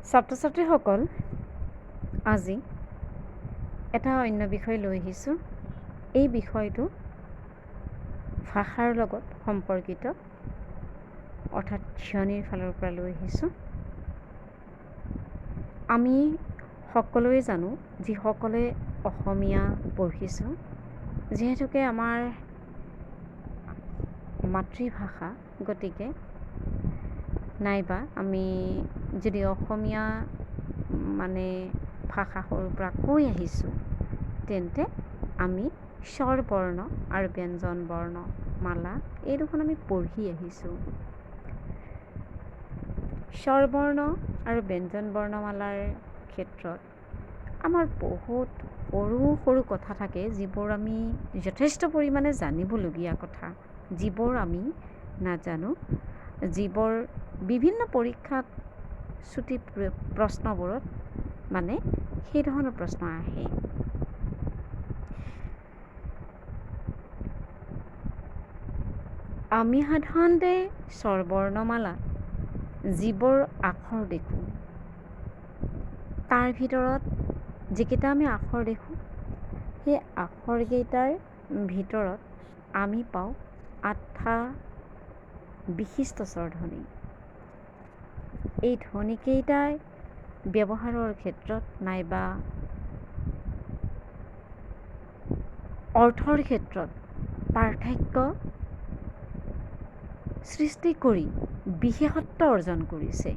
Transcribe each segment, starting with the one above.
ছাত্ৰ ছাত্ৰীসকল, আজি এটা অন্য বিষয় লৈ আহিছোঁ। এই বিষয়টো ভাষাৰ লগত সম্পৰ্কিত, অৰ্থাৎ ধ্বনিৰ ফালৰ পৰা লৈ আহিছোঁ। আমি সকলোৱে জানো, যিসকলে অসমীয়া পঢ়িছোঁ, যিহেতুকে আমাৰ মাতৃভাষা, গতিকে নাইবা আমি যদি অসমীয়া ভাষা সৰুৰ পৰা কৈ আহিছোঁ, তেন্তে আমি স্বৰ বৰ্ণ আৰু ব্যঞ্জন বৰ্ণ মালা এই দুখন আমি পঢ়ি আহিছোঁ। স্বৰ বৰ্ণ আৰু ব্যঞ্জন বৰ্ণমালাৰ ক্ষেত্ৰত আমাৰ বহুত সৰু সৰু কথা থাকে, যিবোৰ আমি যথেষ্ট পৰিমাণে জানিবলগীয়া কথা, যিবোৰ আমি নাজানো, যিবোৰ বিভিন্ন পৰীক্ষাত চুটি প্ৰশ্নবোৰত সেই ধৰণৰ প্ৰশ্ন আহে। আমি সাধাৰণতে স্বৰ বৰ্ণমালাত যিবোৰ আখৰ দেখোঁ, তাৰ ভিতৰত যিকেইটা আমি আখৰ দেখোঁ, সেই আখৰকেইটাৰ ভিতৰত আমি পাওঁ 8টা বিশিষ্ট স্বৰধ্বনি। এই ধ্বনিকেইটাই ব্যৱহাৰৰ ক্ষেত্ৰত নাইবা অৰ্থৰ ক্ষেত্ৰত পাৰ্থক্য সৃষ্টি কৰি বিশেষত্ব অৰ্জন কৰিছে।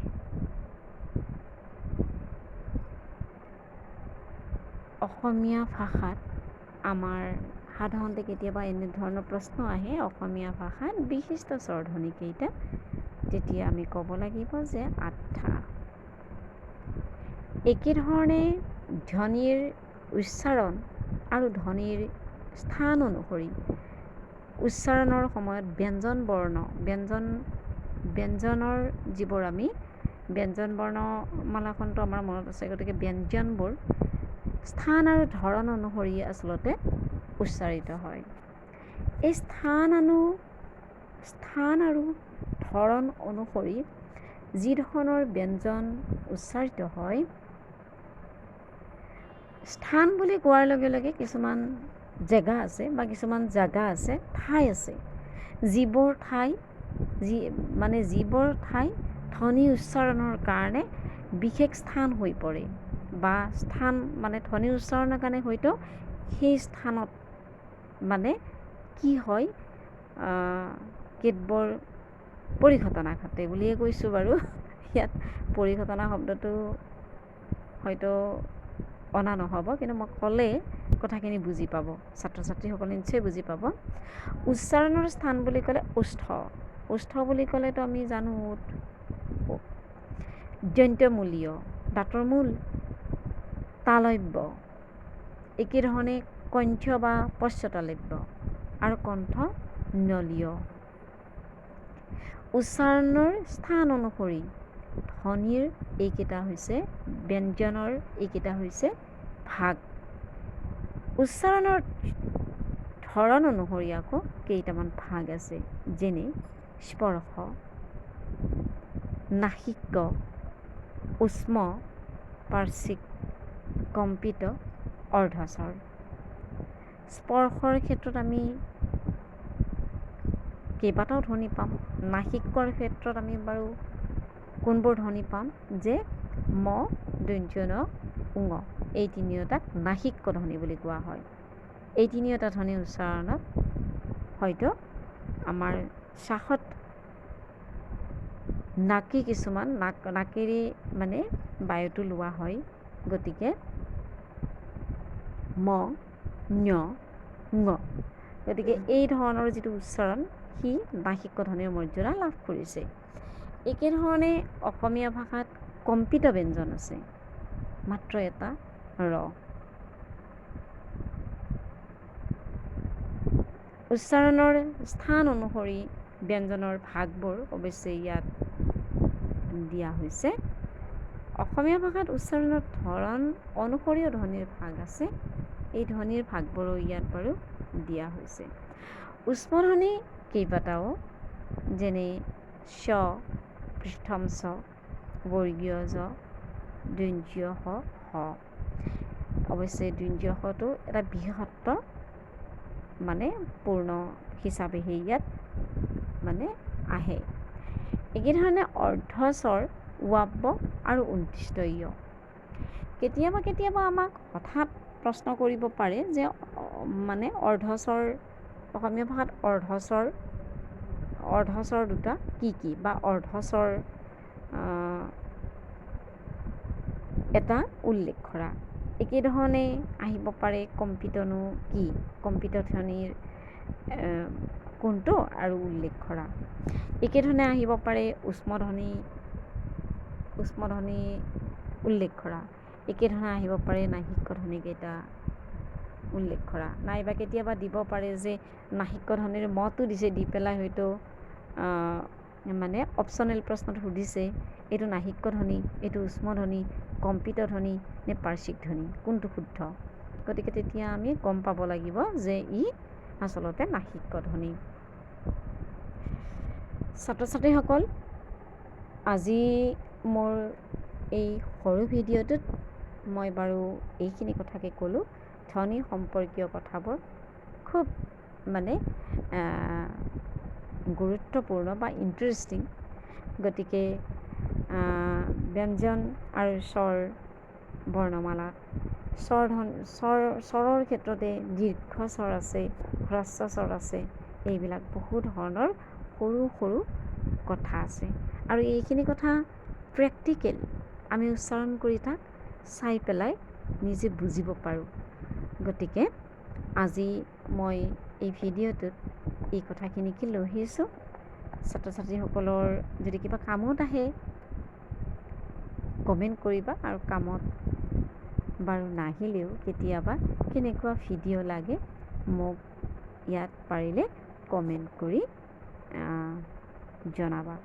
অসমীয়া ভাষাত আমাৰ সাধাৰণতে কেতিয়াবা এনেধৰণৰ প্ৰশ্ন আহে, অসমীয়া ভাষাত বিশিষ্ট স্বৰধ্বনি কেইটা? তেতিয়া আমি ক'ব লাগিব যে 8টা। একেধৰণে ধ্বনিৰ উচ্চাৰণ আৰু ধ্বনিৰ স্থান অনুসৰি উচ্চাৰণৰ সময়ত ব্যঞ্জন বৰ্ণ, ব্যঞ্জনৰ যিবোৰ আমি ব্যঞ্জন বৰ্ণমালাখনটো আমাৰ মনত আছে, গতিকে ব্যঞ্জনবোৰ স্থান আৰু ধৰণ অনুসৰি আচলতে উচ্চাৰিত হয়। এই স্থান আৰু ধৰণ অনুসৰি যি ধৰণৰ ব্যঞ্জন উচ্চাৰিত হয়, স্থান বুলি কোৱাৰ লগে লগে কিছুমান জেগা আছে বা কিছুমান জাগা আছে, ঠাই আছে, যিবোৰ ঠাই ধ্বনি উচ্চাৰণৰ কাৰণে বিশেষ স্থান হৈ পৰে, বা স্থান ধ্বনি উচ্চাৰণৰ কাৰণে হয়তো সেই স্থানত কি হয়, কেতবোৰ পৰিঘটনা ঘটে বুলিয়ে কৈছোঁ বাৰু। ইয়াত পৰিঘটনা শব্দটো হয়তো অনা নহ'ব, কিন্তু মই ক'লে কথাখিনি বুজি পাব, ছাত্ৰ ছাত্ৰীসকলে নিশ্চয় বুজি পাব। উচ্চাৰণৰ স্থান বুলি ক'লে ওষ্ঠ বুলি ক'লেতো আমি জানো দন্ত্যমূলীয়, দাঁতৰ মূল, তালব্য, একেধৰণে কণ্ঠ বা পশ্চতালব্য আৰু কণ্ঠ নলীয়। উচ্চাৰণৰ স্থান অনুসৰি ধ্বনিৰ এইকেইটা হৈছে, ব্যঞ্জনৰ এইকেইটা হৈছে ভাগ। উচ্চাৰণৰ ধৰণ অনুসৰি আকৌ কেইটামান ভাগ আছে, যেনে স্পৰ্শ, নাসিক্য, উষ্ম, পাৰ্শ্বিক, কম্পিত, অৰ্ধস্বৰ। স্পৰ্শৰ ক্ষেত্ৰত আমি কেইবাটাও ধ্বনি পাম। নাসিকৰ ক্ষেত্ৰত আমি বাৰু কোনবোৰ ধ্বনি পাম, যে ম, দন্ত্য ন, ঙ, এই তিনিওটাক নাসিক্য ধ্বনি বুলি কোৱা হয়। এই তিনিওটা ধ্বনি উচ্চাৰণত হয়তো আমাৰ শ্বাসত নাকেৰে বায়ুটো লোৱা হয়, গতিকে ম, ঞ, ঙ, গতিকে এই ধৰণৰ যিটো উচ্চাৰণ, সি নাসিক্য ধ্বনিৰ মৰ্যাদা লাভ কৰিছে। একেধৰণে অসমীয়া ভাষাত কম্পিত ব্যঞ্জন আছে, মাত্ৰ এটা ৰ। উচ্চাৰণৰ স্থান অনুসৰি ব্যঞ্জনৰ ভাগবোৰ অৱশ্যে ইয়াত দিয়া হৈছে। অসমীয়া ভাষাত উচ্চাৰণৰ ধৰণ অনুসৰিও ধ্বনিৰ ভাগ আছে, এই ধ্বনিৰ ভাগবোৰো ইয়াত বাৰু দিয়া হৈছে। উষ্মধ্বনি কেইবাটাও, যেনে চ, পৃষ্ঠম ছ, বৰ্গীয় জ, দৈৰ্ঘ্য হ অৱশ্যে দৈৰ্ঘ্য হটো এটা বৃহত্ত মানে পূৰ্ণ হিচাপেহে ইয়াত মানে আহে। একেধৰণে অৰ্ধস্বৰ ৱাব্য আৰু উন্দিষ্ট য়। কেতিয়াবা আমাক হঠাৎ প্ৰশ্ন কৰিব পাৰে যে মানে অৰ্ধস্বৰ, অসমীয়া ভাষাত অৰ্ধস্বৰ দুটা কি বা অৰ্ধস্বৰ এটা উল্লেখ কৰা। একেধৰণে আহিব পাৰে কম্পিতনো কি, কম্পিত ধ্বনিৰ কোনটো আৰু উল্লেখ কৰা। একেধৰণে আহিব পাৰে উষ্মধ্বনি উল্লেখ কৰা। একেধৰণে আহিব পাৰে নাসিক্য ধ্বনিকেইটা উল্লেখ কৰা। নাইবা কেতিয়াবা দিব পাৰে যে নাসিক্য ধ্বনিৰ মতো দিছে, দি পেলাই হয়তো মানে অপশ্যনেল প্ৰশ্নত সুধিছে এইটো নাসিক্য ধ্বনি, এইটো উষ্মধ্বনি, কম্পিত ধ্বনি নে পাৰ্শ্বিক ধ্বনি, কোনটো শুদ্ধ। গতিকে তেতিয়া আমি গম পাব লাগিব যে ই আচলতে নাসিক্য ধ্বনি। ছাত্ৰ ছাত্ৰীসকল, আজি মোৰ এই সৰু ভিডিঅ'টোত মই বাৰু এইখিনি কথাকে ক'লোঁ। ধ্বনি সম্পৰ্কীয় কথাবোৰ খুব মানে গুৰুত্বপূৰ্ণ বা ইণ্টাৰেষ্টিং। গতিকে ব্যঞ্জন আৰু স্বৰ বৰ্ণমালাত স্বৰৰ ক্ষেত্ৰতে দীৰ্ঘ স্বৰ আছে, হ্ৰস্ব স্বৰ আছে, এইবিলাক বহু ধৰণৰ সৰু সৰু কথা আছে। আৰু এইখিনি কথা প্ৰেক্টিকেল আমি উচ্চাৰণ কৰি তাক চাই পেলাই নিজে বুজিব পাৰোঁ। গতিকে আজি মই এই ভিডিঅ'টোত এই কথাখিনিকে লৈ আহিছোঁ। ছাত্ৰ ছাত্ৰীসকলৰ যদি কিবা কামত আহে কমেণ্ট কৰিবা, আৰু কামত বাৰু নাহিলেও কেতিয়াবা কেনেকুৱা ভিডিঅ' লাগে মোক ইয়াত পাৰিলে কমেণ্ট কৰি জনাবা।